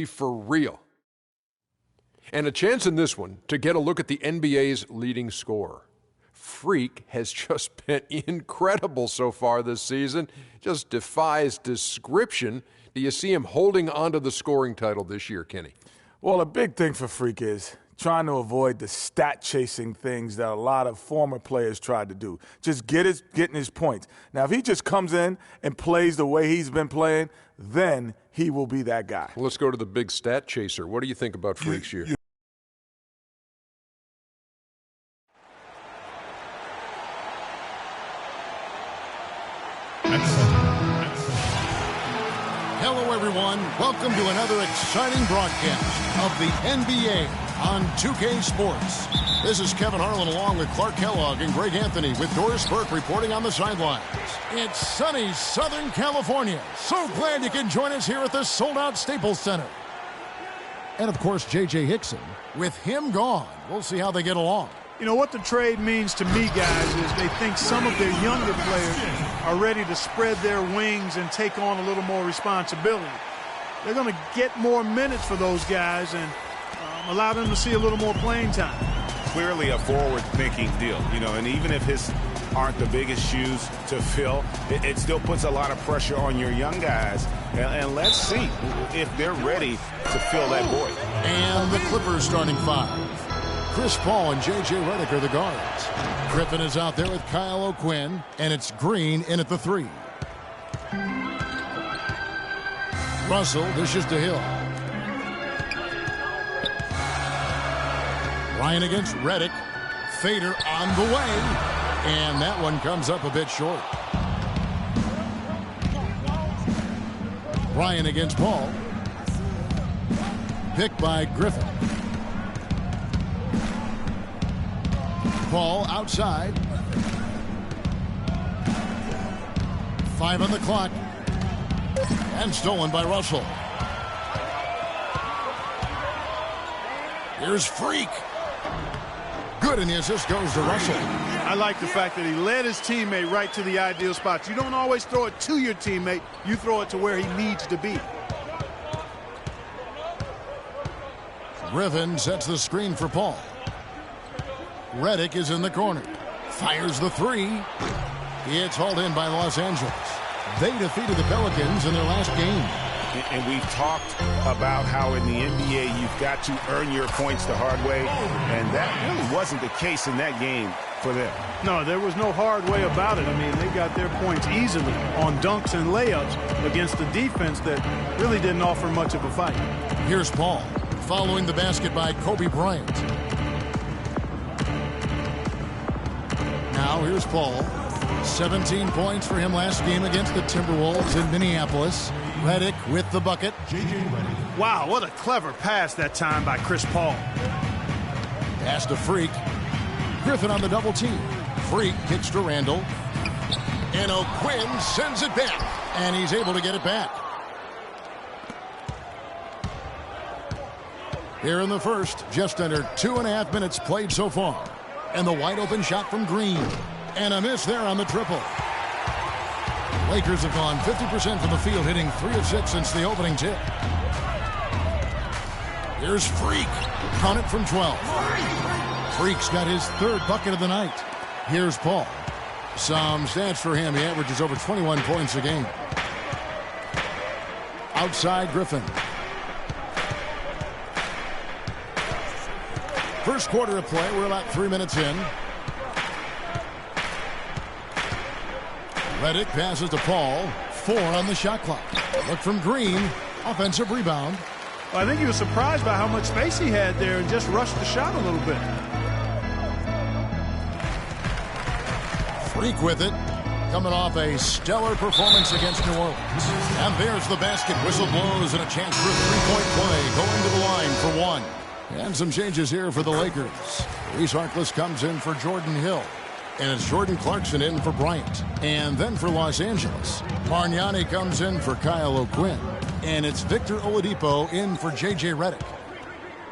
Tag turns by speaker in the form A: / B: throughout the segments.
A: For real. And a chance in this one to get a look at the NBA's leading scorer. Freak has just been incredible so far this season. Just defies description. Do you see him holding onto the scoring title this year, Kenny?
B: Well, a big thing for Freak is trying to avoid the stat-chasing things that a lot of former players tried to do. Just getting his points. Now, if he just comes in and plays the way he's been playing, then he will be that guy.
A: Well, let's go to the big stat chaser. What do you think about Freak's year?
C: Hello, everyone. Welcome to another exciting broadcast of the NBA on 2K Sports. This is Kevin Harlan along with Clark Kellogg and Greg Anthony with Doris Burke reporting on the sidelines. It's sunny Southern California. So glad you can join us here at the sold-out Staples Center. And, of course, J.J. Hickson. With him gone, we'll see how they get along.
D: You know, what the trade means to me, guys, is they think some of their younger players are ready to spread their wings and take on a little more responsibility. They're going to get more minutes for those guys and allow them to see a little more playing time.
E: Clearly a forward-thinking deal, you know, and even if his aren't the biggest shoes to fill, it still puts a lot of pressure on your young guys. And let's see if they're ready to fill that void.
C: And the Clippers starting five. Chris Paul and J.J. Redick are the guards. Griffin is out there with Kyle O'Quinn, and it's Green in at the three. Russell dishes to Hill. Ryan against Redick. Fader on the way. And that one comes up a bit short. Ryan against Paul. Picked by Griffin. Paul outside. 5 on the clock. And stolen by Russell. Here's Freak. Good, and the assist goes to Russell.
D: I like the fact that he led his teammate right to the ideal spots. You don't always throw it to your teammate. You throw it to where he needs to be.
C: Griffin sets the screen for Paul. Redick is in the corner. Fires the three. It's hauled in by Los Angeles. They defeated the Pelicans in their last game.
E: And we've talked about how in the NBA you've got to earn your points the hard way. And that really wasn't the case in that game for them.
D: No, there was no hard way about it. I mean, they got their points easily on dunks and layups against a defense that really didn't offer much of a fight.
C: Here's Paul, following the basket by Kobe Bryant. Now here's Paul. 17 points for him last game against the Timberwolves in Minneapolis. Redick with the bucket.
D: Wow, what a clever pass that time by Chris Paul.
C: Pass to Freak. Griffin on the double team. Freak kicks to Randall. And O'Quinn sends it back. And he's able to get it back. Here in the first, just under 2.5 minutes played so far. And the wide open shot from Green. And a miss there on the triple. Lakers have gone 50% from the field, hitting 3 of 6 since the opening tip. Here's Freak. Count it from 12. Freak's got his third bucket of the night. Here's Paul. Some stats for him. He averages over 21 points a game. Outside Griffin. First quarter of play. We're about 3 minutes in. Redick passes to Paul. 4 on the shot clock. Look from Green. Offensive rebound.
D: Well, I think he was surprised by how much space he had there and just rushed the shot a little bit.
C: Freak with it. Coming off a stellar performance against New Orleans. And there's the basket. Whistle blows and a chance for a three-point play. Going to the line for one. And some changes here for the Lakers. Reese Harkless comes in for Jordan Hill. And it's Jordan Clarkson in for Bryant. And then for Los Angeles, Bargnani comes in for Kyle O'Quinn. And it's Victor Oladipo in for J.J. Redick.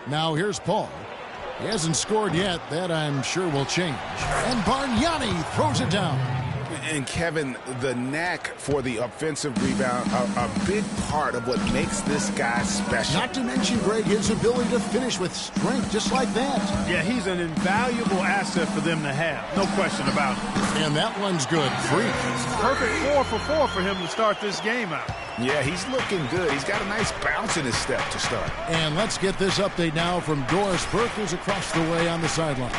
C: Now here's Paul. He hasn't scored yet. That I'm sure will change. And Bargnani throws it down.
E: And Kevin, the knack for the offensive rebound, a big part of what makes this guy special.
C: Not to mention, Greg, his ability to finish with strength just like that.
D: Yeah, he's an invaluable asset for them to have. No question about it.
C: And that one's good. Free.
D: Perfect 4 for 4 for him to start this game out.
E: Yeah, he's looking good. He's got a nice bounce in his step to start.
C: And let's get this update now from Doris Burke, who's across the way on the sideline.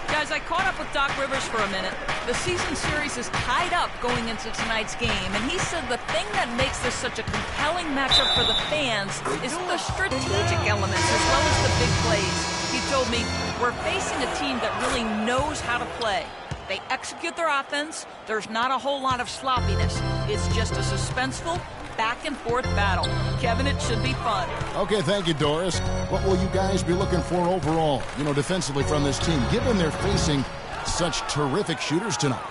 F: Guys, I caught up with Doc Rivers for a minute. The season series is tied up going into tonight's game, and he said the thing that makes this such a compelling matchup for the fans is the strategic elements as well as the big plays. He told me, we're facing a team that really knows how to play. They execute their offense. There's not a whole lot of sloppiness. It's just a suspenseful, back-and-forth battle. Kevin, it should be fun.
C: Okay, thank you, Doris. What will you guys be looking for overall, defensively from this team, given they're facing such terrific shooters tonight?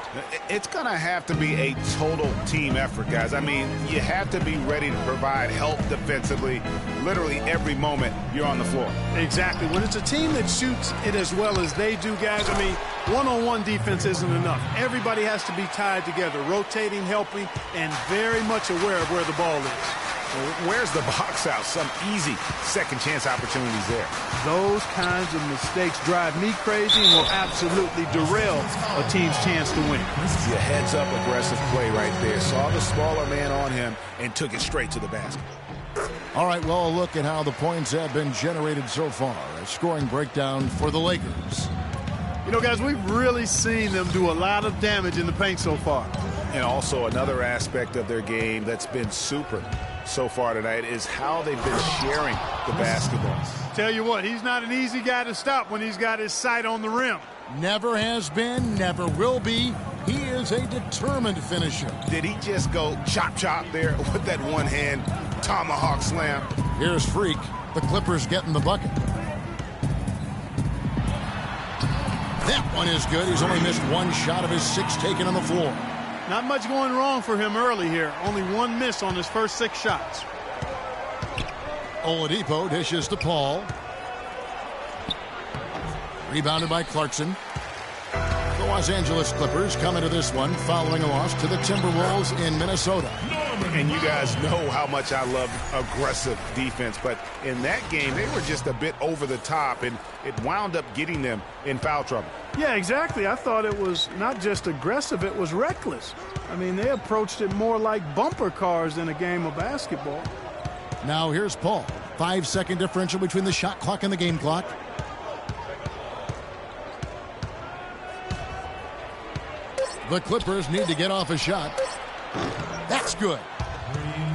E: It's going to have to be a total team effort, guys. I mean, you have to be ready to provide help defensively literally every moment you're on the floor.
D: Exactly. When it's a team that shoots it as well as they do, guys, I mean, one-on-one defense isn't enough. Everybody has to be tied together, rotating, helping, and very much aware of where the ball is.
E: Where's the box out? Some easy second chance opportunities there.
D: Those kinds of mistakes drive me crazy and will absolutely derail a team's chance to win.
E: The heads-up aggressive play right there. Saw the smaller man on him and took it straight to the basket.
C: All right, well, a look at how the points have been generated so far. A scoring breakdown for the Lakers.
D: Guys, we've really seen them do a lot of damage in the paint so far.
E: And also another aspect of their game that's been super so far tonight is how they've been sharing the basketball.
D: Tell you what, he's not an easy guy to stop when he's got his sight on the rim.
C: Never has been, never will be. He is a determined finisher.
E: Did he just go chop there with that one-hand tomahawk slam?
C: Here's Freak. The Clippers getting the bucket. That one is good. He's only missed one shot of his 6 taken on the floor.
D: Not much going wrong for him early here. Only one miss on his first 6 shots.
C: Oladipo dishes to Paul. Rebounded by Clarkson. The Los Angeles Clippers come into this one following a loss to the Timberwolves in Minnesota.
E: And you guys know how much I love aggressive defense, but in that game, they were just a bit over the top, and it wound up getting them in foul trouble.
D: Yeah, exactly. I thought it was not just aggressive, it was reckless. I mean, they approached it more like bumper cars than a game of basketball.
C: Now here's Paul. 5-second differential between the shot clock and the game clock. The Clippers need to get off a shot. That's good.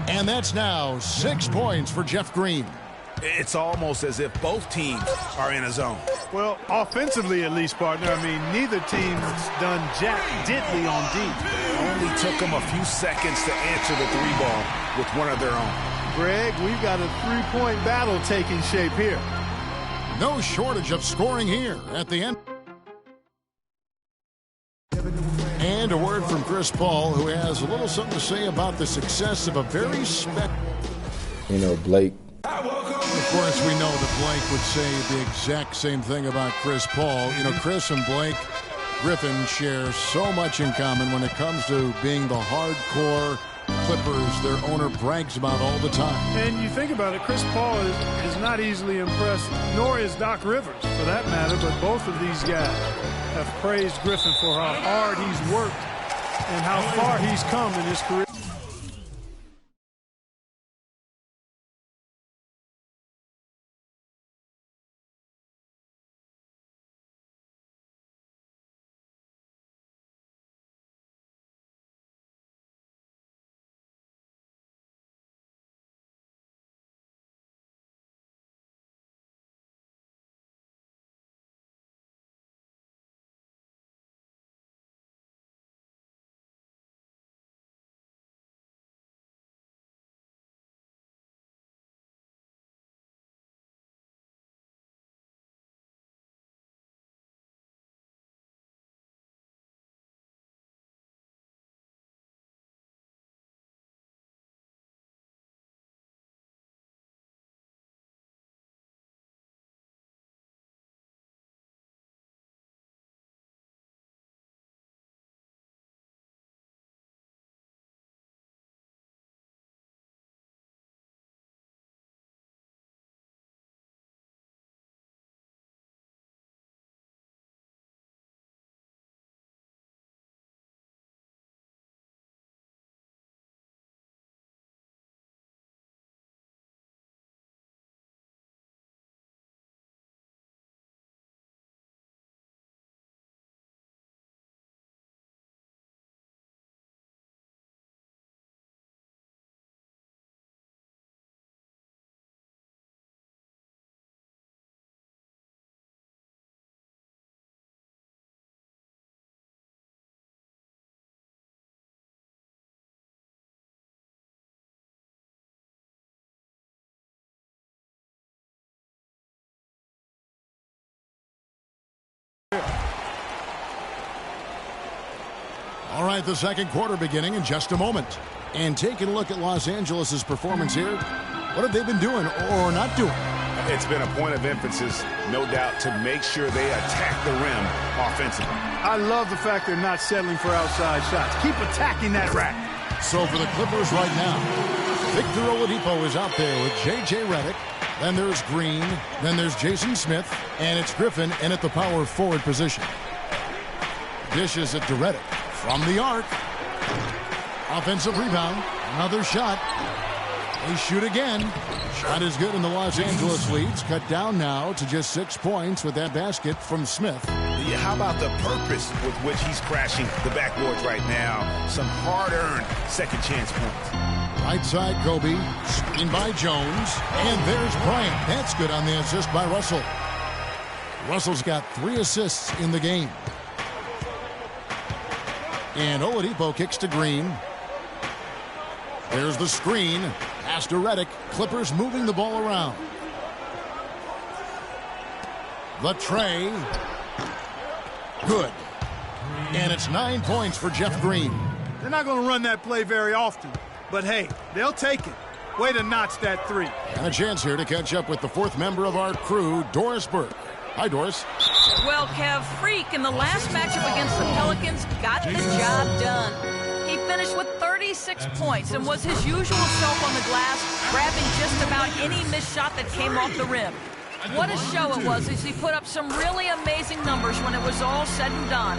C: And that's now 6 points for Jeff Green.
E: It's almost as if both teams are in a zone.
D: Well, offensively at least, partner. I mean, neither team's done jack diddly on D.
E: Only took them a few seconds to answer the 3-ball with one of their own.
D: Greg, we've got a 3-point battle taking shape here.
C: No shortage of scoring here at the end. And a word from Chris Paul, who has a little something to say about the success of a very
G: Blake.
C: Of course, we know that Blake would say the exact same thing about Chris Paul. Chris and Blake Griffin share so much in common when it comes to being the hardcore Clippers their owner brags about all the time.
D: And you think about it, Chris Paul is not easily impressed, nor is Doc Rivers, for that matter, but both of these guys have praised Griffin for how hard he's worked and how far he's come in his career.
C: right, the second quarter beginning in just a moment. And taking a look at Los Angeles' performance here, what have they been doing or not doing?
E: It's been a point of emphasis, no doubt, to make sure they attack the rim offensively.
D: I love the fact they're not settling for outside shots. Keep attacking that rack.
C: So for the Clippers right now, Victor Oladipo is out there with J.J. Redick. Then there's Green. Then there's Jason Smith. And it's Griffin in at the power forward position. Dishes it to Redick from the arc. Offensive rebound. Another shot. They shoot again. Shot is good, and the Los Angeles leads cut down now to just 6 points with that basket from Smith.
E: Yeah, how about the purpose with which he's crashing the backboards right now? Some hard-earned second chance points.
C: Right side, Kobe. Screened by Jones. And there's Bryant. That's good on the assist by Russell. Russell's got 3 assists in the game. And Oladipo kicks to Green. There's the screen. Pass to Redick. Clippers moving the ball around. The tray. Good. And it's 9 points for Jeff Green.
D: They're not going to run that play very often. But, hey, they'll take it. Way to notch that 3.
C: And a chance here to catch up with the 4th member of our crew, Doris Burke. Hi, Doris.
F: Well, Kev, Freak in the last matchup against the Pelicans got the job done. He finished with 36 points and was his usual self on the glass, grabbing just about any missed shot that came off the rim. What a show it was as he put up some really amazing numbers when it was all said and done.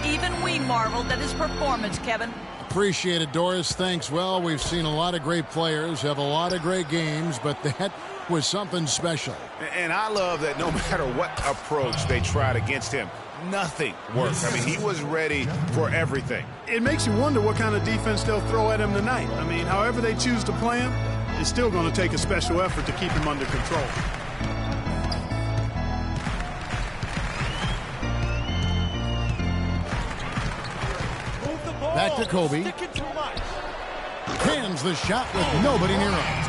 F: Even we marveled at his performance, Kevin.
C: Appreciate it, Doris. Thanks. Well, we've seen a lot of great players have a lot of great games, but that was something special.
E: And I love that no matter what approach they tried against him, nothing worked. I mean, he was ready for everything.
D: It makes you wonder what kind of defense they'll throw at him tonight. I mean, however they choose to play him, it's still going to take a special effort to keep him under control.
C: Back to Kobe. Hands the shot with nobody near him.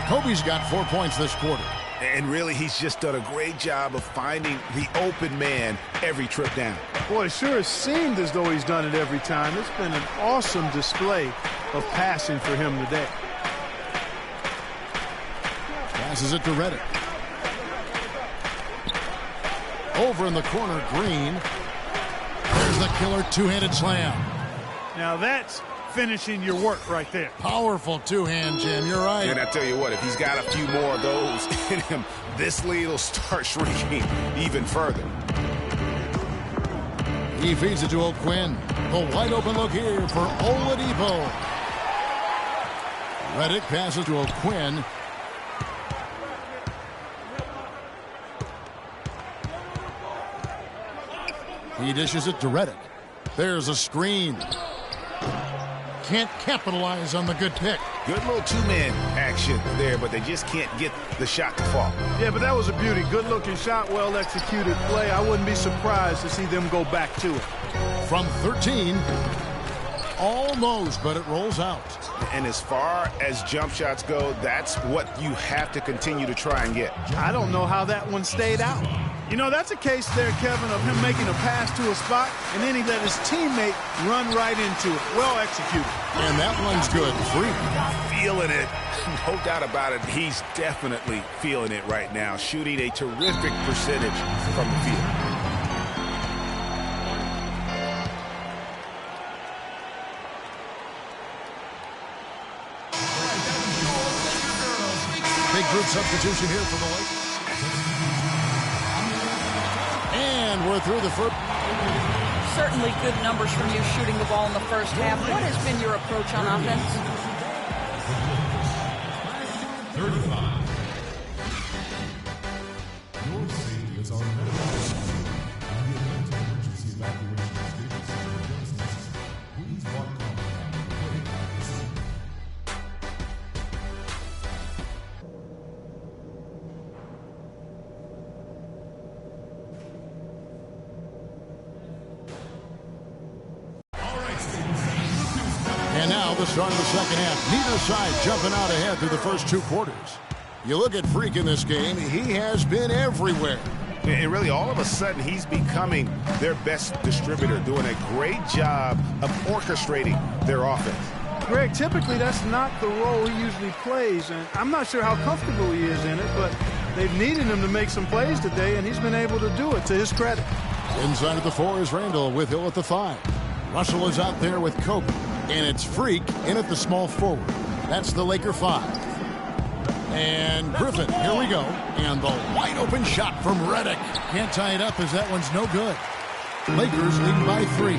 C: Kobe's got 4 points this quarter.
E: And really, he's just done a great job of finding the open man every trip down.
D: Boy, it sure has seemed as though he's done it every time. It's been an awesome display of passing for him today.
C: Passes it to Redick. Over in the corner, Green. There's the killer two-handed slam.
D: Now that's finishing your work right there.
C: Powerful two-hand jam. You're right.
E: And I tell you what, if he's got a few more of those in him, this lead will start shrinking even further.
C: He feeds it to O'Quinn. The wide open look here for Oladipo. Redick passes to O'Quinn. He dishes it to Redick. There's a screen. Can't capitalize on the good pick.
E: Good little two-man action there, but they just can't get the shot to fall.
D: Yeah, but that was a beauty. Good-looking shot, well-executed play. I wouldn't be surprised to see them go back to it.
C: From 13, almost, but it rolls out.
E: And as far as jump shots go, that's what you have to continue to try and get.
D: I don't know how that one stayed out. You know, that's a case there, Kevin, of him making a pass to a spot, and then he let his teammate run right into it. Well executed.
C: And that one's good. Free.
E: Feeling it. No doubt about it. He's definitely feeling it right now. Shooting a terrific percentage from the field.
C: Big group substitution here for the Lakers. And we're through the first.
F: Certainly good numbers from you shooting the ball in the first half. What has been your approach on offense?
G: 35. Your safety is our emergency. In the event of emergency evacuation experiences, please walk on down the way at the scene.
C: And now the start of the second half. Neither side jumping out ahead through the first 2 quarters. You look at Freak in this game, he has been everywhere.
E: And really, all of a sudden, he's becoming their best distributor, doing a great job of orchestrating their offense.
D: Greg, typically that's not the role he usually plays, and I'm not sure how comfortable he is in it, but they've needed him to make some plays today, and he's been able to do it to his credit.
C: Inside at the 4 is Randall with Hill at the 5. Russell is out there with Kobe, and it's Freak in at the small forward. That's the Laker 5. And Griffin, here we go, and the wide open shot from Redick. Can't tie it up as that one's no good. Lakers lead by 3.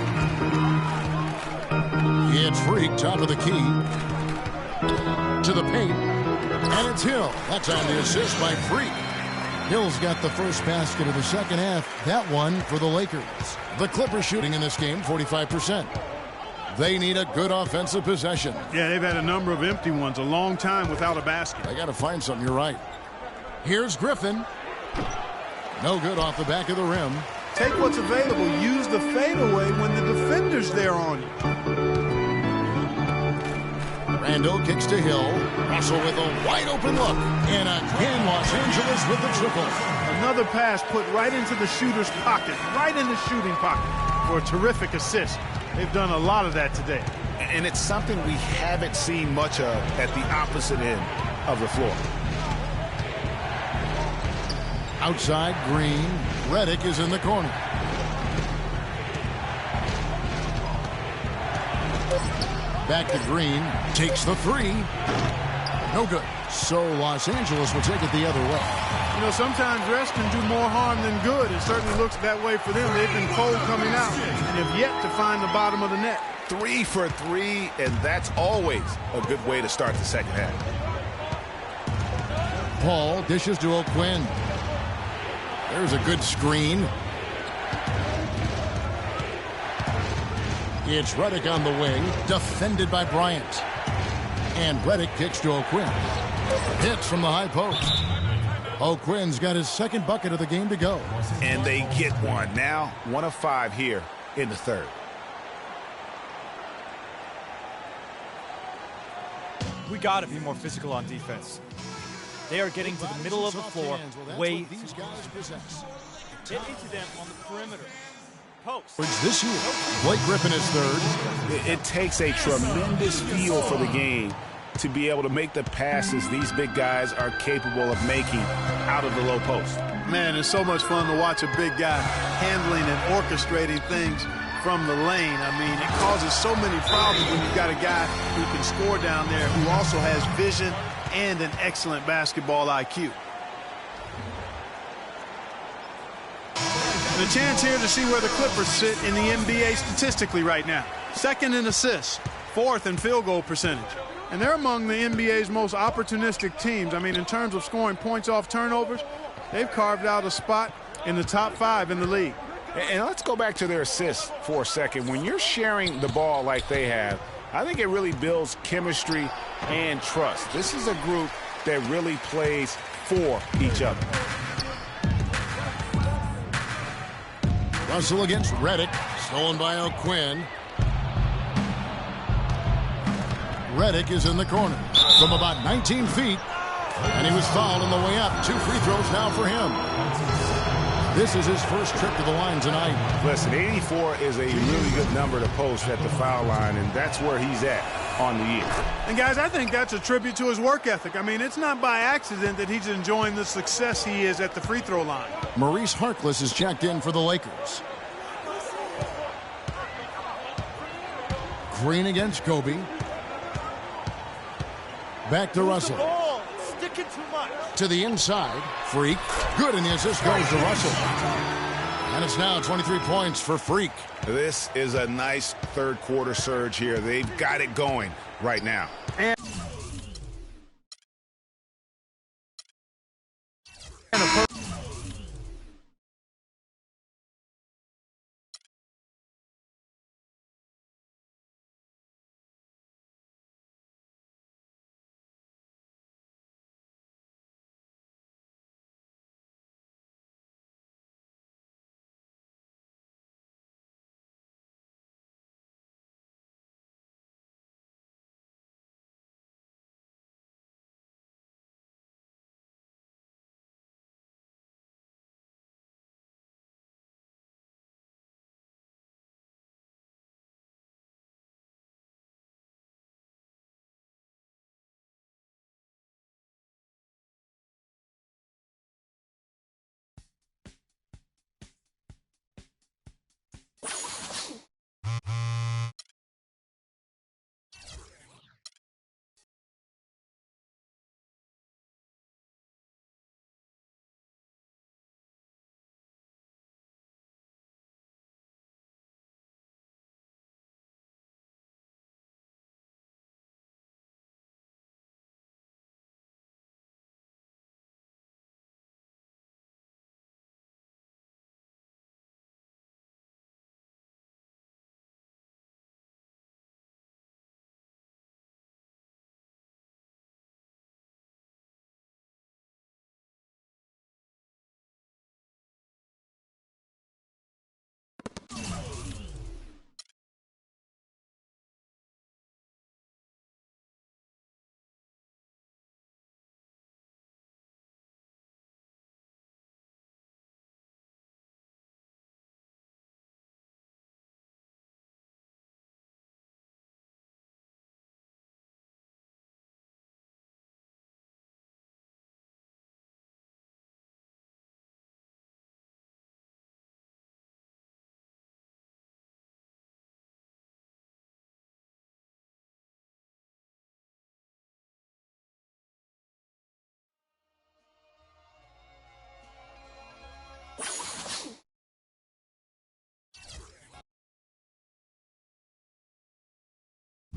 C: It's Freak, top of the key. To the paint. And it's Hill. That's on the assist by Freak. Hill's got the first basket of the second half. That one for the Lakers. The Clippers shooting in this game 45%. They need a good offensive possession.
D: Yeah, they've had a number of empty ones, a long time without a basket.
C: They got to find something, you're right. Here's Griffin. No good off the back of the rim.
D: Take what's available. Use the fadeaway when the defender's there on you.
C: Randall kicks to Hill. Russell with a wide open look. And again, Los Angeles with the triple.
D: Another pass put right into the shooter's pocket, right in the shooting pocket for a terrific assist. They've done a lot of that today.
E: And it's something we haven't seen much of at the opposite end of the floor.
C: Outside, Green. Redick is in the corner. Back to Green. Takes the 3. No good. So Los Angeles will take it the other way.
D: You know, sometimes rest can do more harm than good. It certainly looks that way for them. They've been cold coming out and have yet to find the bottom of the net.
E: 3 for 3, and that's always a good way to start the second half.
C: Paul dishes to O'Quinn. There's a good screen. It's Redick on the wing, defended by Bryant. And Redick kicks to O'Quinn. Hits from the high post. O'Quinn's got his second bucket of the game to go.
E: And they get one. Now 1 of 5 here in the third.
H: We got to be more physical on defense. They are getting to the middle of the floor way too much. Get into them on the perimeter. Post.
C: This year, Blake Griffin is third.
E: It takes a tremendous feel for the game to be able to make the passes these big guys are capable of making out of the low post.
D: Man, it's so much fun to watch a big guy handling and orchestrating things from the lane. I mean, it causes so many problems when you've got a guy who can score down there, who also has vision and an excellent basketball IQ. And a chance here to see where the Clippers sit in the NBA statistically right now. Second in assists, fourth in field goal percentage. And they're among the NBA's most opportunistic teams. I mean, in terms of scoring points off turnovers, they've carved out a spot in the top 5 in the league.
E: And let's go back to their assists for a second. When you're sharing the ball like they have, I think it really builds chemistry and trust. This is a group that really plays for each other.
C: Russell against Redick. Stolen by O'Quinn. Redick is in the corner from about 19 feet. And he was fouled on the way up. 2 free throws now for him. This is his first trip to the line tonight.
E: Listen, 84 is a really good number to post at the foul line, and that's where he's at on the year.
D: And, guys, I think that's a tribute to his work ethic. I mean, it's not by accident that he's enjoying the success he is at the free throw line.
C: Maurice Harkless is checked in for the Lakers. Green against Kobe. Back to Russell.
H: Sticking too much.
C: To the inside. Freak. Good, and the assist goes to Russell. And it's now 23 points for Freak.
E: This is a nice third-quarter surge here. They've got it going right now.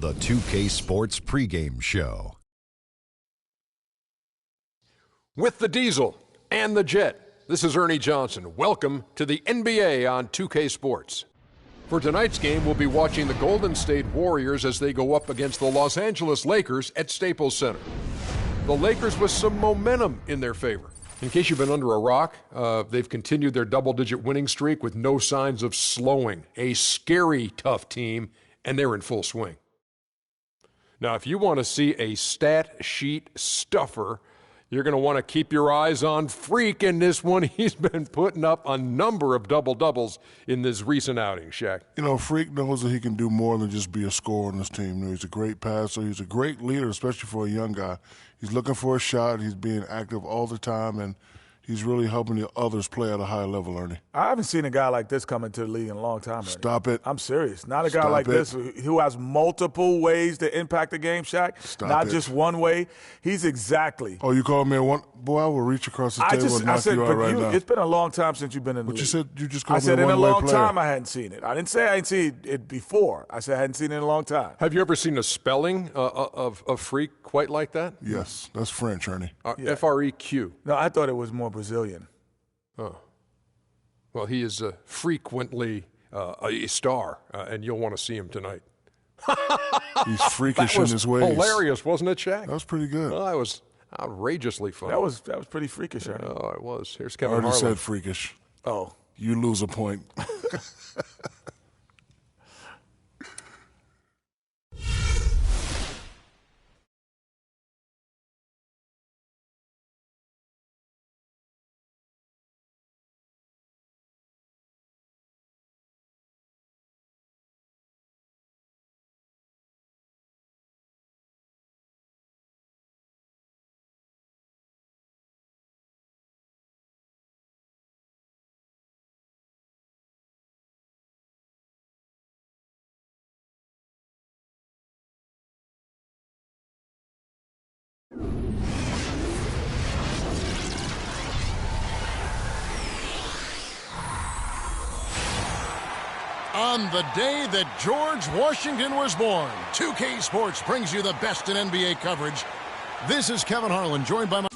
I: The 2K Sports pregame show.
A: With the Diesel and the Jet, this is Ernie Johnson. Welcome to the NBA on 2K Sports. For tonight's game, we'll be watching the Golden State Warriors as they go up against the Los Angeles Lakers at Staples Center. The Lakers with some momentum in their favor. In case you've been under a rock, they've continued their double-digit winning streak with no signs of slowing. A scary, tough team, and they're in full swing. Now, if you want to see a stat sheet stuffer, you're going to want to keep your eyes on Freak in this one. He's been putting up a number of double-doubles in this recent outing, Shaq.
J: You know, Freak knows that he can do more than just be a scorer on this team. You know, he's a great passer. He's a great leader, especially for a young guy. He's looking for a shot. He's being active all the time, and he's really helping the others play at a high level, Ernie.
B: I haven't seen a guy like this come into the league in a long time, Ernie.
J: Stop it.
B: I'm serious. Not a guy like this who has multiple ways to impact the game, Shaq. Not just one way. He's exactly.
J: Oh, you called me a one? Boy, I will reach across the table and knock you out right now.
B: It's been a long time since you've been in the league.
J: But you said you just called
B: me a one-way player. I said in a long
J: player.
B: time I hadn't seen it. I didn't say I hadn't seen it before. I said I hadn't seen it in a long time.
A: Have you ever seen a spelling of Freak quite like that?
J: Yes, that's French, Ernie.
A: F-R-E-Q.
B: No, I thought it was more Brazilian.
A: Oh. Well, he is frequently a star, and you'll want to see him tonight.
J: He's freakish in his ways.
A: Hilarious, wasn't it, Shaq?
J: That was pretty good.
A: Well, that was outrageously fun.
B: That was pretty freakish, Ernie.
A: Oh, it was. Here's Kevin
J: Harlan.
A: Harlan.
J: Said freakish.
B: Oh.
J: You lose a point.
C: On the day that George Washington was born, 2K Sports brings you the best in NBA coverage. This is Kevin Harlan, joined by my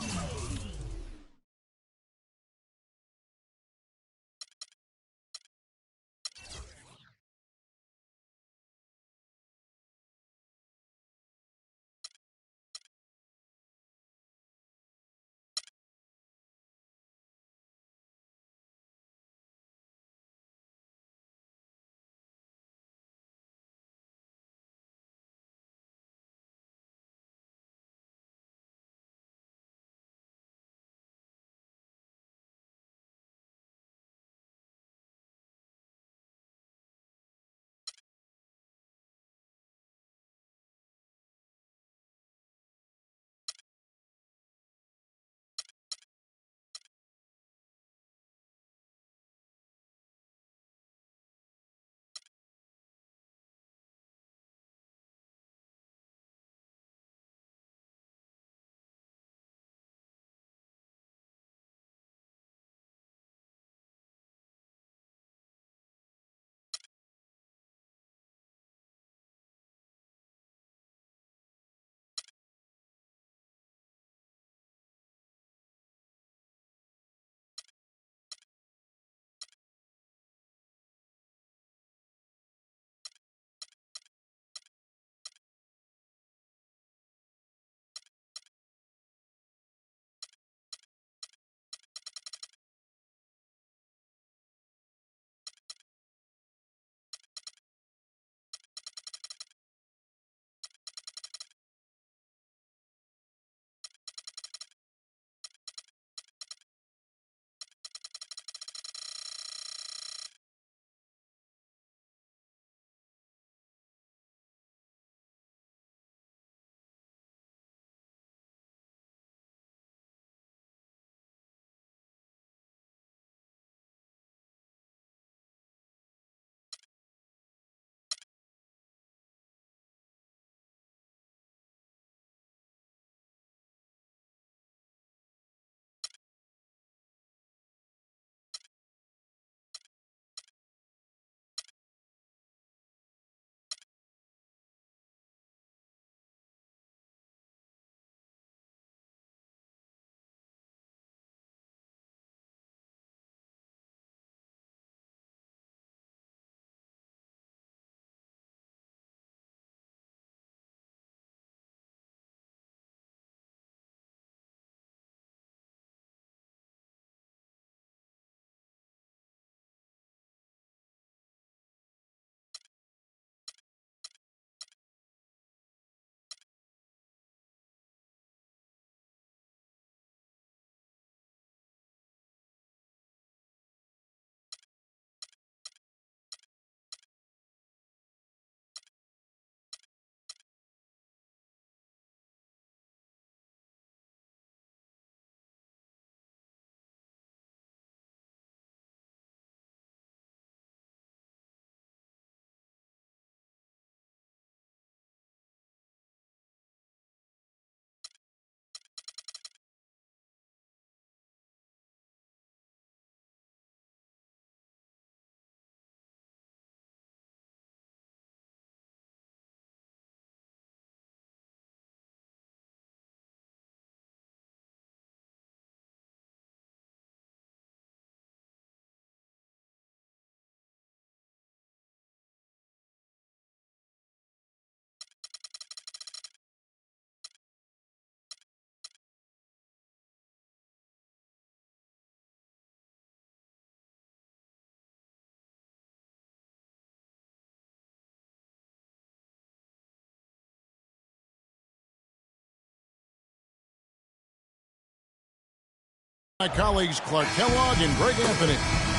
C: My colleagues Clark Kellogg and Greg Anthony.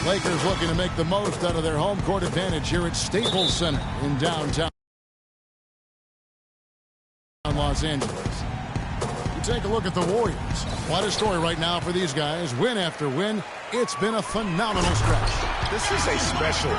C: Lakers looking to make the most out of their home court advantage here at Staples Center in downtown Los Angeles. You take a look at the Warriors. What a story right now for these guys. Win after win. It's been a phenomenal stretch.
E: This is a special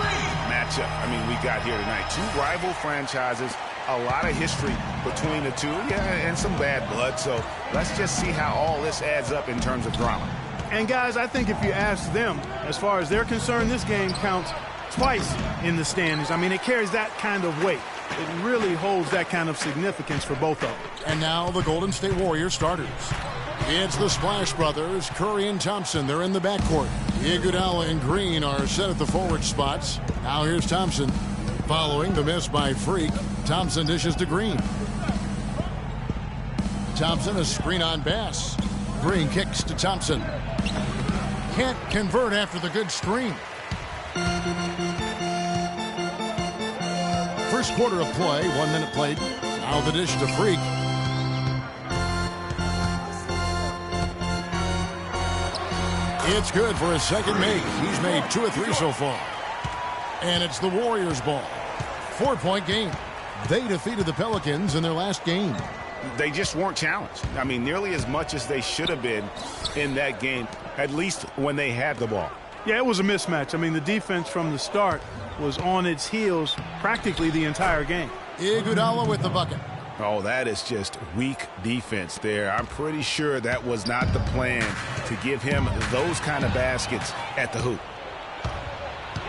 E: matchup. I mean, we got here tonight. Two rival franchises. A lot of history between the two. Yeah, and some bad blood. So let's just see how all this adds up in terms of drama.
D: And, guys, I think if you ask them, as far as they're concerned, this game counts twice in the standings. I mean, it carries that kind of weight. It really holds that kind of significance for both of them.
C: And now the Golden State Warriors starters. It's the Splash Brothers, Curry and Thompson. They're in the backcourt. Iguodala and Green are set at the forward spots. Now here's Thompson. Following the miss by Freak, Thompson dishes to Green. Thompson, a screen on Bass. Green kicks to Thompson. Can't convert after the good screen. First quarter of play, 1 minute played. Now the dish to Freak. It's good for his second make. He's made 2 of 3 so far. And it's the Warriors' ball. 4-point game. They defeated the Pelicans in their last game.
E: They just weren't challenged. I mean, nearly as much as they should have been in that game, at least when they had the ball.
D: Yeah, it was a mismatch. I mean, the defense from the start was on its heels practically the entire game.
C: Iguodala with the bucket.
E: Oh, that is just weak defense there. I'm pretty sure that was not the plan to give him those kind of baskets at the hoop.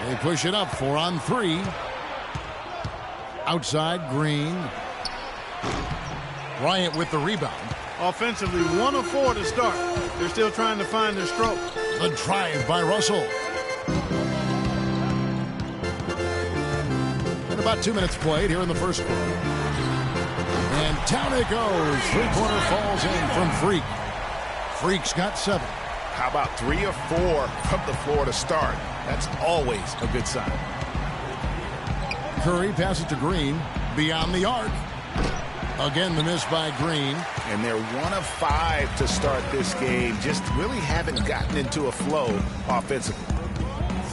C: They push it up 4 on 3. Outside, Green. Bryant with the rebound.
D: Offensively, 1 of 4 to start. They're still trying to find their stroke.
C: The drive by Russell. And about 2 minutes played here in the first quarter. And down it goes. Three-pointer falls in from Freak. Freak's got 7.
E: How about 3 or 4 from the floor to start? That's always a good sign.
C: Curry passes to Green. Beyond the arc. Again, the miss by Green.
E: And they're 1 of 5 to start this game. Just really haven't gotten into a flow offensively.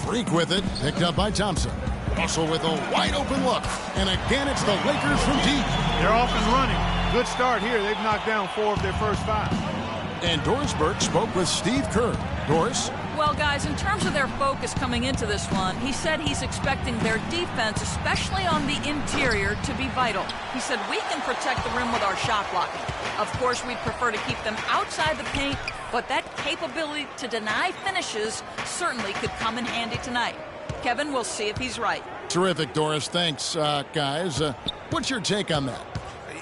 C: Freak with it. Picked up by Thompson. Russell with a wide open look. And again, it's the Lakers from deep.
D: They're off and running. Good start here. They've knocked down 4 of their first 5.
C: And Doris Burke spoke with Steve Kerr. Doris?
F: Well, guys, in terms of their focus coming into this one, he said he's expecting their defense, especially on the interior, to be vital. He said we can protect the rim with our shot blocking. Of course, we'd prefer to keep them outside the paint, but that capability to deny finishes certainly could come in handy tonight. Kevin, we'll see if he's right.
C: Terrific, Doris. Thanks, guys. What's your take on that?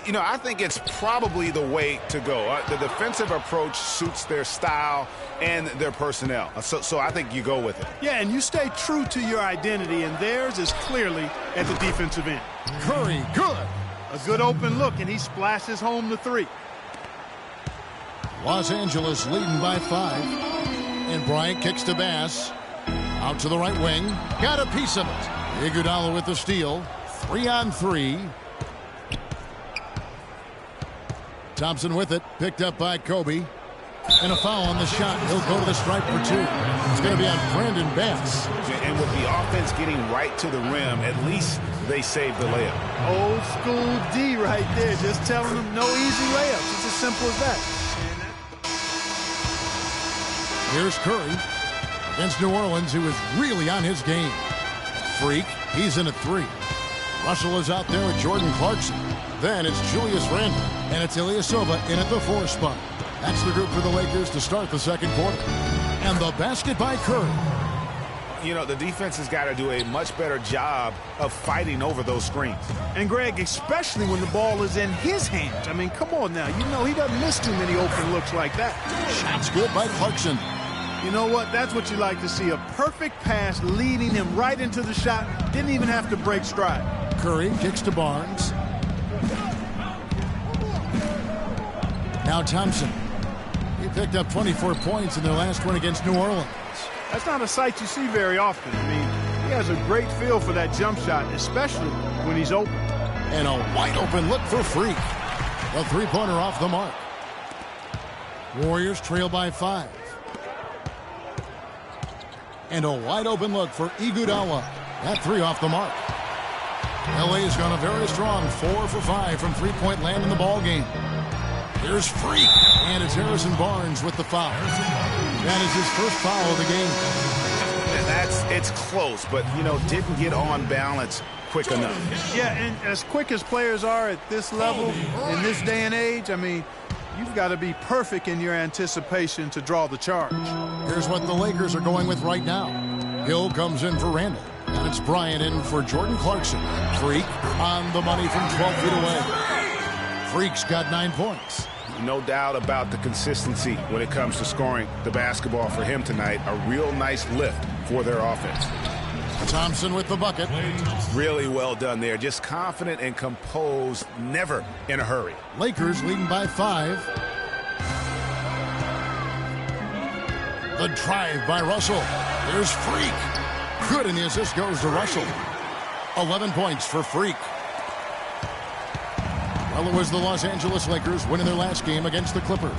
E: You know, I think it's probably the way to go. The defensive approach suits their style and their personnel. So I think you go with it.
D: Yeah, and you stay true to your identity, and theirs is clearly at the defensive end.
C: Curry, good.
D: A good open look, and he splashes home the 3.
C: Los Angeles leading by 5. And Bryant kicks to Bass. Out to the right wing. Got a piece of it. Iguodala with the steal. 3 on 3. Thompson with it. Picked up by Kobe. And a foul on the shot. He'll go to the stripe for 2. It's going to be on Brandon Bass.
E: And with the offense getting right to the rim, at least they saved the layup.
D: Old school D right there. Just telling them no easy layups. It's as simple as that.
C: Here's Curry against New Orleans, who is really on his game. Freak, he's in at 3. Russell is out there with Jordan Clarkson. Then it's Julius Randle, and it's Ilyasova in at the 4 spot. That's the group for the Lakers to start the second quarter. And the basket by Curry.
E: You know, the defense has got to do a much better job of fighting over those screens.
D: And, Greg, especially when the ball is in his hands. I mean, come on now. You know he doesn't miss too many open looks like that.
C: Shots good by Clarkson.
D: You know what? That's what you like to see. A perfect pass leading him right into the shot. Didn't even have to break stride.
C: Curry kicks to Barnes. Now Thompson. He picked up 24 points in their last one against New Orleans.
D: That's not a sight you see very often. I mean, he has a great feel for that jump shot, especially when he's open.
C: And a wide open look for Freak. The 3-pointer off the mark. Warriors trail by 5. And a wide open look for Iguodala. That three off the mark. LA's gone a very strong 4 for 5 from three-point land in the ball game. Here's Freak, and it's Harrison Barnes with the foul. That is his first foul of the game.
E: It's close, but, didn't get on balance quick enough.
D: Yeah, and as quick as players are at this level, in this day and age, I mean, you've got to be perfect in your anticipation to draw the charge.
C: Here's what the Lakers are going with right now. Hill comes in for Randall. And it's Bryant in for Jordan Clarkson. Freak on the money from 12 feet away. Freak's got 9 points.
E: No doubt about the consistency when it comes to scoring the basketball for him tonight. A real nice lift for their offense.
C: Thompson with the bucket.
E: Really well done there. Just confident and composed, never in a hurry.
C: Lakers leading by 5. The drive by Russell. There's Freak. Good, and the assist goes to Russell. 11 points for Freak. Well, it was the Los Angeles Lakers winning their last game against the Clippers.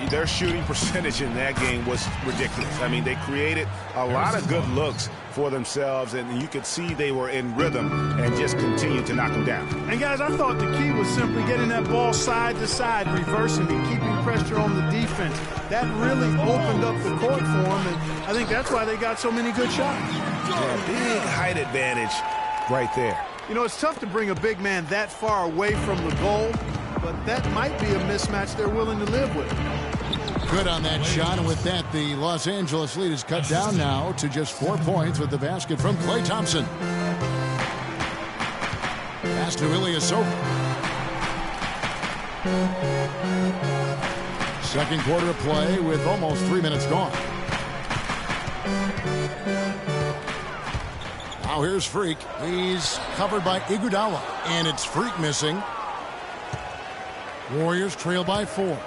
E: Their shooting percentage in that game was ridiculous. I mean, they created a lot of good looks for themselves, and you could see they were in rhythm and just continued to knock them down.
D: And, guys, I thought the key was simply getting that ball side to side, reversing and keeping pressure on the defense. That really opened up the court for them, and I think that's why they got so many good shots.
E: Yeah, big height advantage right there.
D: It's tough to bring a big man that far away from the goal, but that might be a mismatch they're willing to live with.
C: Good on that shot, and with that, the Los Angeles lead is cut down now to just 4 points with the basket from Klay Thompson. Pass to Ilyasova. Second quarter of play with almost 3 minutes gone. Now here's Freak. He's covered by Iguodala, and it's Freak missing. Warriors trail by 4.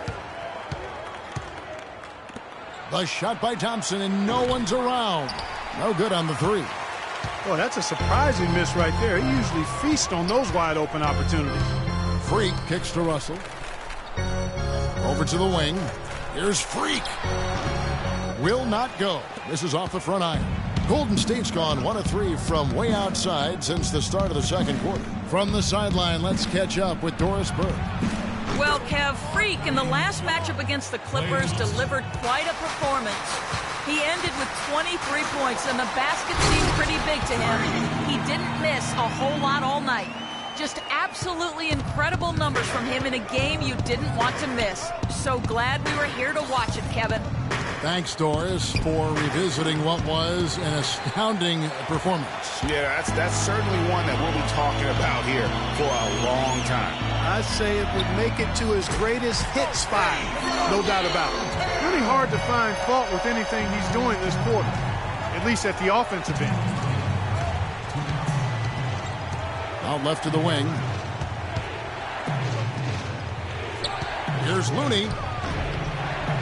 C: The shot by Thompson, and no one's around. No good on the three.
D: Boy, that's a surprising miss right there. He usually feasts on those wide open opportunities.
C: Freak kicks to Russell. Over to the wing. Here's Freak. Will not go. This is off the front iron. Golden State's gone 1 of 3 from way outside since the start of the second quarter. From the sideline, let's catch up with Doris Burke.
F: Well, Kev, Freak in the last matchup against the Clippers delivered quite a performance. He ended with 23 points, and the basket seemed pretty big to him. He didn't miss a whole lot all night. Just absolutely incredible numbers from him in a game you didn't want to miss. So glad we were here to watch it, Kevin.
C: Thanks, Doris, for revisiting what was an astounding performance.
E: Yeah, that's certainly one that we'll be talking about here for a long time.
D: I'd say it would make it to his greatest hit spot, no doubt about it. Really hard to find fault with anything he's doing this quarter, at least at the offensive end.
C: Out left to the wing. Here's Looney.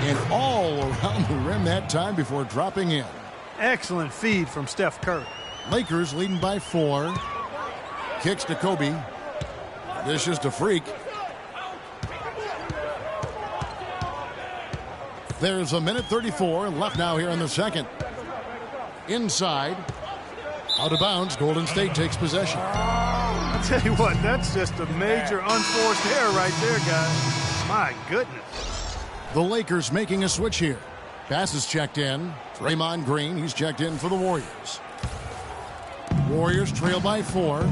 C: And all around the rim that time before dropping in.
D: Excellent feed from Steph Curry.
C: Lakers leading by 4. Kicks to Kobe. This is to Freak. There's a minute 34 left now here in the second. Inside. Out of bounds. Golden State takes possession.
D: I'll tell you what, that's just a major unforced error right there, guys. My goodness.
C: The Lakers making a switch here. Pass is checked in. Draymond Green, he's checked in for the Warriors. Warriors trail by 4.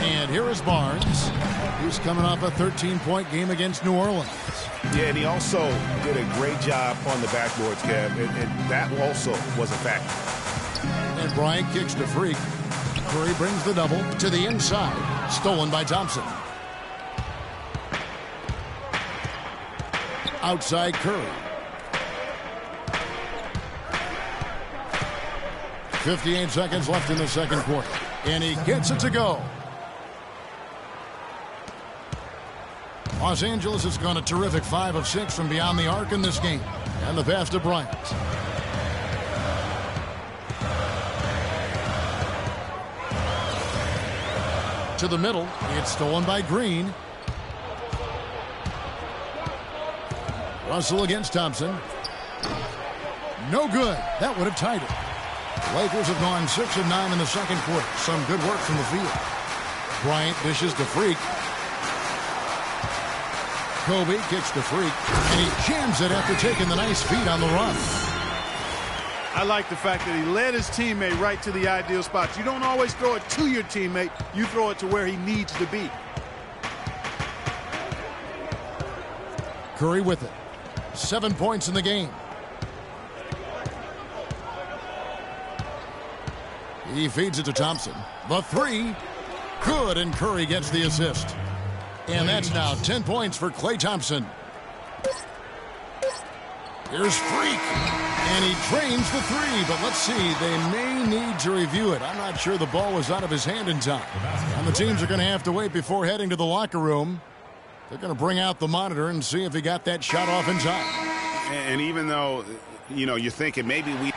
C: And here is Barnes. He's coming off a 13-point game against New Orleans.
E: Yeah, and he also did a great job on the backboards, Kev, and that also was a factor.
C: And Bryant kicks to Freak. Curry brings the double to the inside. Stolen by Thompson. Outside Curry. 58 seconds left in the second quarter. And he gets it to go. Los Angeles has gone a terrific 5 of 6 from beyond the arc in this game. And the pass to Bryant. To the middle. It's stolen by Green. Russell against Thompson. No good. That would have tied it. Lakers have gone 6 of 9 in the second quarter. Some good work from the field. Bryant dishes to Freak. Kobe kicks to Freak, and he jams it after taking the nice feed on the run.
D: I like the fact that he led his teammate right to the ideal spots. You don't always throw it to your teammate. You throw it to where he needs to be.
C: Curry with it. 7 points in the game. He feeds it to Thompson. The three. Good, and Curry gets the assist. And that's now 10 points for Klay Thompson. Here's Freak. And he drains the three, but let's see. They may need to review it. I'm not sure the ball was out of his hand in time. And the teams are going to have to wait before heading to the locker room. They're going to bring out the monitor and see if he got that shot off in time.
E: And even though, you're thinking maybe we...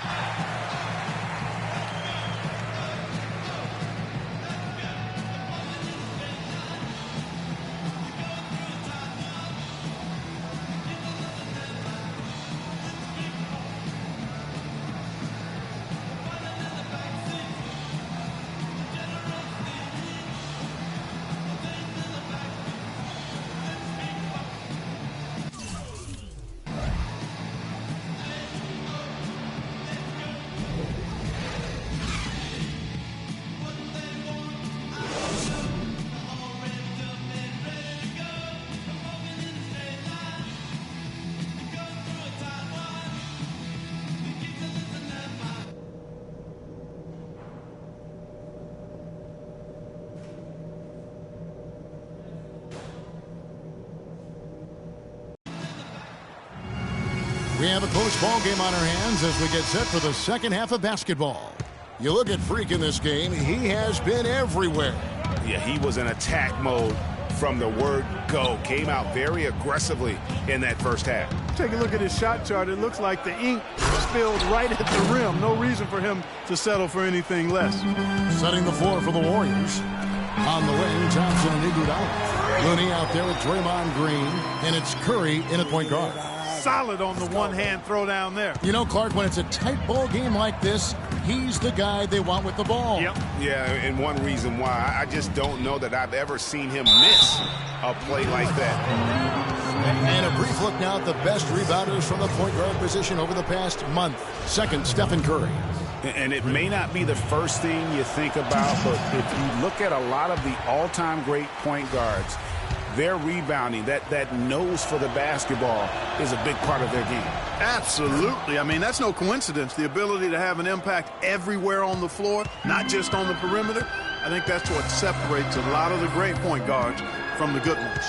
C: We have a close ball game on our hands as we get set for the second half of basketball. You look at Freak in this game, he has been everywhere.
E: Yeah, he was in attack mode from the word go. Came out very aggressively in that first half.
D: Take a look at his shot chart. It looks like the ink spilled right at the rim. No reason for him to settle for anything less.
C: Setting the floor for the Warriors. On the wing, Thompson and Iguodala. Looney out there with Draymond Green, and it's Curry in at point guard.
D: Solid on the one-hand throw down there.
C: You know, Clark, when it's a tight ball game like this, he's the guy they want with the ball.
D: Yep.
E: Yeah, and one reason why, I just don't know that I've ever seen him miss a play like that.
C: And a brief look now at the best rebounders from the point guard position over the past month. Second, Stephen Curry.
E: And it may not be the first thing you think about, but if you look at a lot of the all-time great point guards, their rebounding, that nose for the basketball is a big part of their game.
D: Absolutely. I mean, that's no coincidence. The ability to have an impact everywhere on the floor, not just on the perimeter. I think that's what separates a lot of the great point guards from the good ones.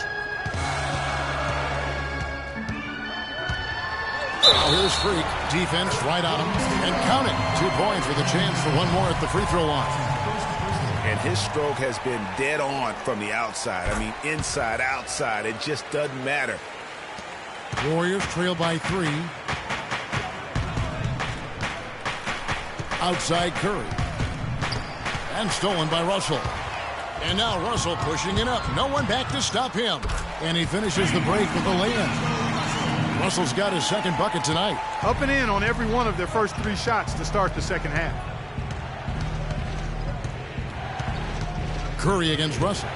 C: Oh, here's Freak. Defense right on him. And count it. 2 points with a chance for one more at the free throw line.
E: And his stroke has been dead on from the outside. I mean, inside, outside. It just doesn't matter.
C: Warriors trail by 3. Outside Curry. And stolen by Russell. And now Russell pushing it up. No one back to stop him. And he finishes the break with a lay-in. Russell's got his second bucket tonight.
D: Up and in on every one of their first 3 shots to start the second half.
C: Curry against Russell.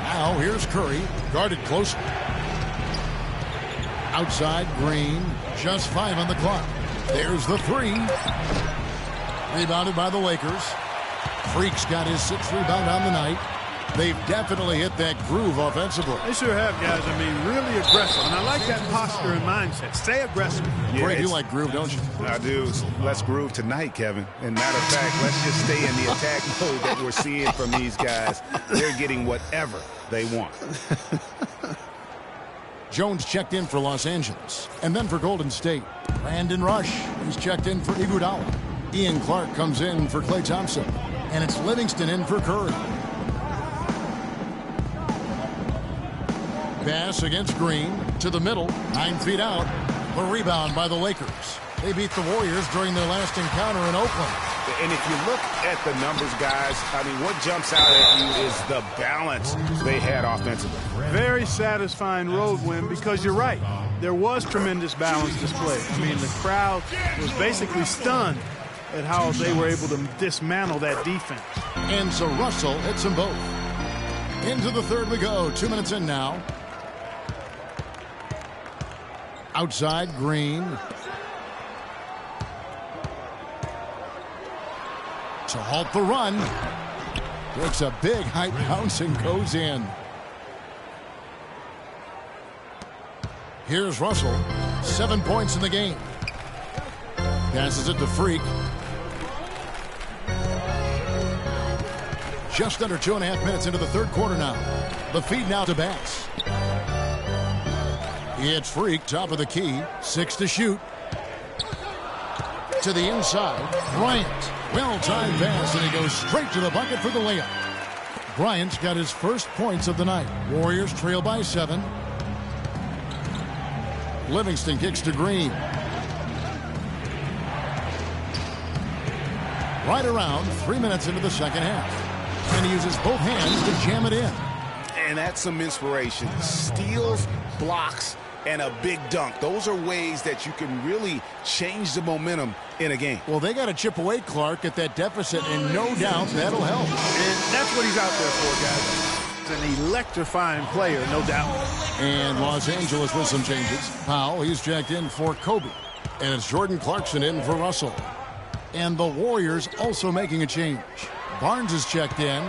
C: Now here's Curry, guarded closely. Outside Green, just 5 on the clock. There's the 3. Rebounded by the Lakers. Freak's got his 6th rebound on the night. They've definitely hit that groove offensively.
D: They sure have, guys. I mean, really aggressive. And I like that posture and mindset. Stay aggressive.
E: Yeah,
C: Corey, you like groove, don't you?
E: I do. Let's groove tonight, Kevin. And matter of fact, let's just stay in the attack mode that we're seeing from these guys. They're getting whatever they want.
C: Jones checked in for Los Angeles. And then for Golden State, Brandon Rush. He's checked in for Iguodala. Ian Clark comes in for Klay Thompson. And it's Livingston in for Curry. Pass against Green to the middle, 9 feet out. The rebound by the Lakers. They beat the Warriors during their last encounter in Oakland.
E: And if you look at the numbers, guys, I mean, what jumps out at you is the balance they had offensively.
D: Very satisfying road win because you're right. There was tremendous balance displayed. I mean, the crowd was basically stunned at how they were able to dismantle that defense.
C: And so Russell hits them both. Into the third we go. 2 minutes in now. Outside, Green. To halt the run. Takes a big high bounce and goes in. Here's Russell. 7 points in the game. Passes it to Freak. Just under 2.5 minutes into the third quarter now. The feed now to Bass. It's Freak, top of the key. 6 to shoot. To the inside. Bryant. Well-timed pass, and he goes straight to the bucket for the layup. Bryant's got his first points of the night. Warriors trail by 7. Livingston kicks to Green. Right around 3 minutes into the second half. And he uses both hands to jam it in.
E: And that's some inspiration. Steals, blocks, and a big dunk. Those are ways that you can really change the momentum in a game.
C: Well, they got to chip away, Clark, at that deficit, and no doubt that'll help.
D: And that's what he's out there for, guys. He's an electrifying player, no doubt.
C: And Los Angeles with some changes. Powell, he's checked in for Kobe. And it's Jordan Clarkson in for Russell. And the Warriors also making a change. Barnes is checked in.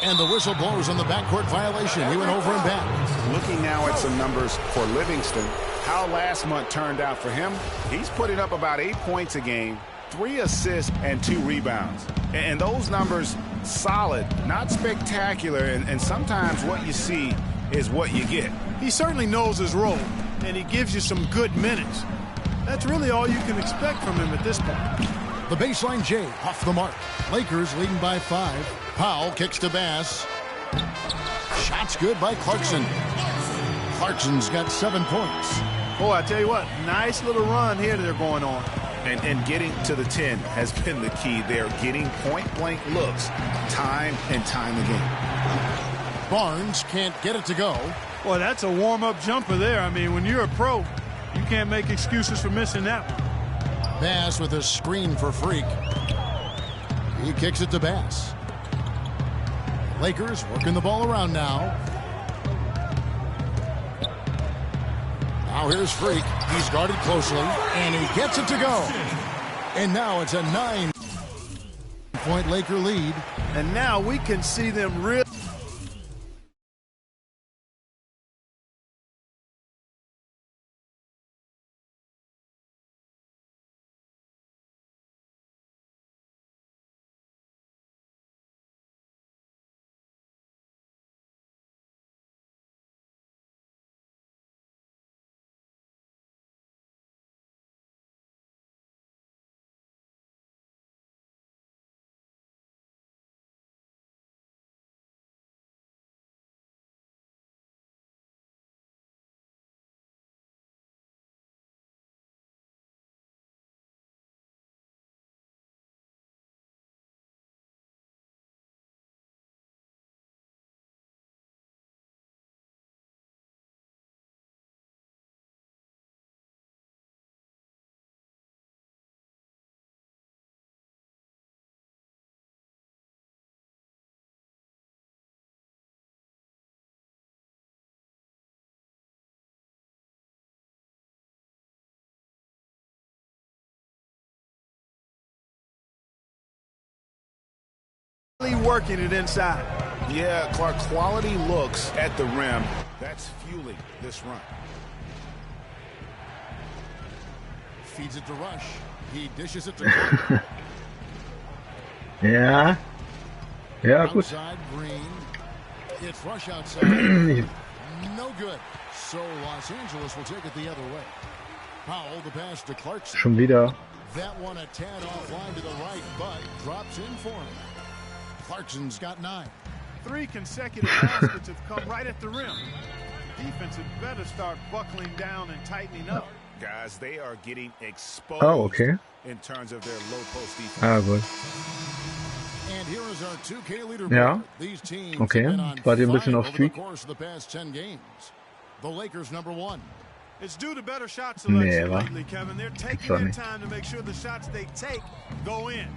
C: And the whistle blows on the backcourt violation. He went over and back.
E: Looking now at some numbers for Livingston, how last month turned out for him, he's putting up about 8 points a game, 3 assists, and 2 rebounds. And those numbers, solid, not spectacular, and sometimes what you see is what you get.
D: He certainly knows his role, and he gives you some good minutes. That's really all you can expect from him at this point.
C: The baseline J off the mark. Lakers leading by 5. Powell kicks to Bass. Shots good by Clarkson. Clarkson's got 7 points.
D: Boy, I tell you what, nice little run here they're going on.
E: And getting to the 10 has been the key. They're getting point-blank looks time and time again.
C: Barnes can't get it to go.
D: Boy, that's a warm-up jumper there. I mean, when you're a pro, you can't make excuses for missing that one.
C: Bass with a screen for Freak. He kicks it to Bass. Lakers working the ball around now. Now here's Freak. He's guarded closely, and he gets it to go. And now it's a 9-point Laker lead.
D: And now we can see them really. Working it inside.
E: Yeah, Clark, quality looks at the rim. That's fueling this run.
C: Feeds it to Rush. He dishes it to Clark.
K: Ja. Ja, gut.
C: Outside Green. It's Rush outside. No good. So Los Angeles will take it the other way. Powell, the pass to Clarkson.
K: Schon wieder.
C: That one a tad offline to the right, but drops in for him. Clarkson's got 9.
D: 3 consecutive baskets have come right at the rim. Defense had better start buckling down and tightening up.
E: guys. They are getting exposed
K: okay.
E: in terms of their low post defense.
K: Ah, gut.
C: And here is our 2K leaderboard.
K: Ja,
C: These teams
K: okay.
C: have been on
K: Wart ihr ein bisschen
C: fire
K: auf
C: over the
K: Freak?
C: course of the past 10 games. The Lakers #1.
D: It's due to better shot
K: Nee,
D: selection
K: wa?
D: lately, Kevin. They're taking
K: doch
D: their
K: nicht.
D: time to make sure the shots they take go in.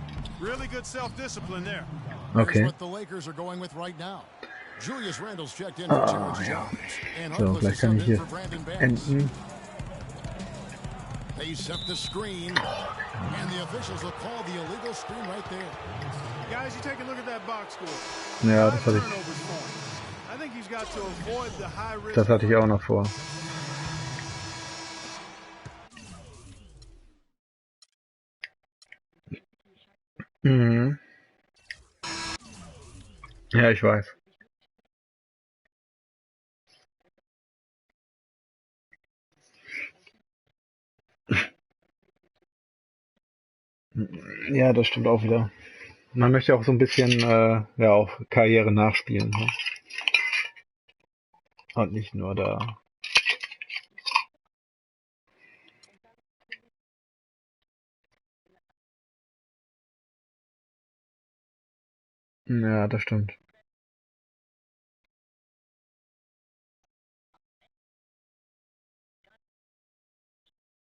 D: Really good self-discipline there.
C: Here's
K: Okay.
C: what the Lakers are going with right now. Julius Randle's checked in for Terrence
K: ja.
C: Jones. And
K: So,
C: Harkless
K: gleich
C: is
K: kann
C: subbed
K: ich
C: in
K: hier
C: for Brandon Bass.
K: enden.
C: They set the screen. And the officials will call the illegal screen right there.
D: Guys, you take a look at that box score.
K: Ja, das
D: 5
K: hatte ich,
D: turnovers for him. I think he's got to avoid the high risk.
K: das hatte ich auch noch vor. Mhm. Ja, ich weiß. Ja, das stimmt auch wieder. Man möchte auch so ein bisschen ja auch Karriere nachspielen, ne? Und nicht nur da. Ja, das stimmt.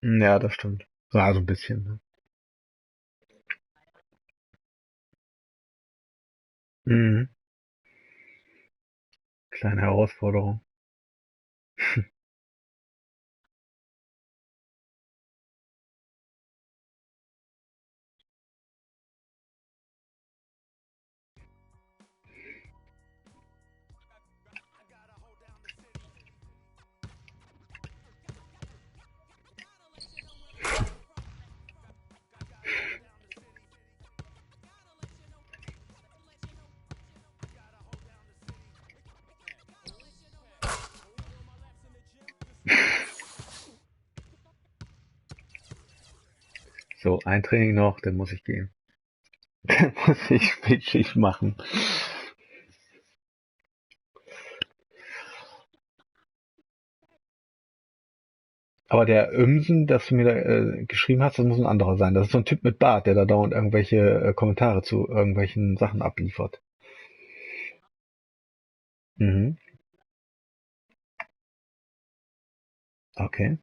K: Ja, das stimmt. Ja, so ein bisschen. Ne? Mhm. Kleine Herausforderung. So, ein Training noch, dann muss ich gehen. Dann muss ich Spätschicht machen. Aber der Ömsen, das du mir da geschrieben hast, das muss ein anderer sein. Das ist so ein Typ mit Bart, der da dauernd irgendwelche Kommentare zu irgendwelchen Sachen abliefert. Mhm. Okay.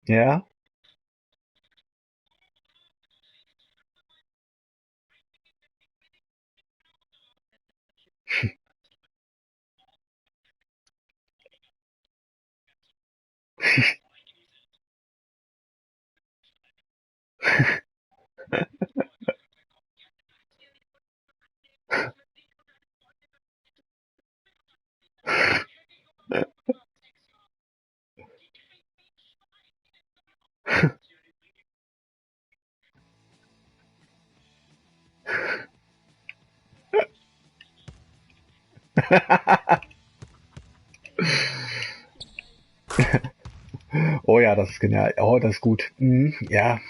K: Ja. Oh ja, das ist genial. Oh, das ist gut. Mhm, ja.